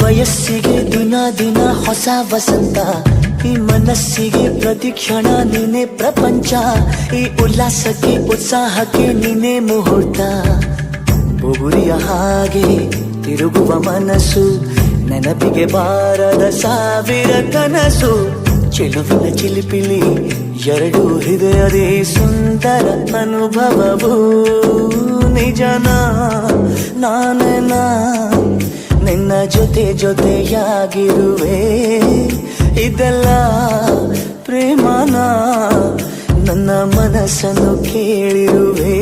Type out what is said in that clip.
ವಯಸ್ಸಿಗೆ ದಿನ ದಿನ ಹೊಸ ವಸಂತ, ಈ ಮನಸ್ಸಿಗೆ ಪ್ರತಿ ಕ್ಷಣ ನೀನೆ ಪ್ರಪಂಚ, ಈ ಉಲ್ಲಾಸಕ್ಕೆ ಉತ್ಸಾಹಕ್ಕೆ ನೀನೆ ಮುಹೂರ್ತ. ಬುಗುರಿಯ ಹಾಗೆ ತಿರುಗುವ ಮನಸ್ಸು, ನೆನಪಿಗೆ ಬಾರದ ಸಾವಿರ ಕನಸು. ಚೆಲುವಿನ ಚಿಲಿಪಿಲಿ ಎರಡು ಹೃದಯದೇ ಸುಂದರ ಅನುಭವವು. ನಿಜನ ನಾನೇನ ನಿನ್ನ ಜೊತೆ ಜೊತೆಯಾಗಿರುವೆ, ಇದೆಲ್ಲ ಪ್ರೇಮನ ನನ್ನ ಮನಸ್ಸನ್ನು ಕೇಳಿರುವೆ.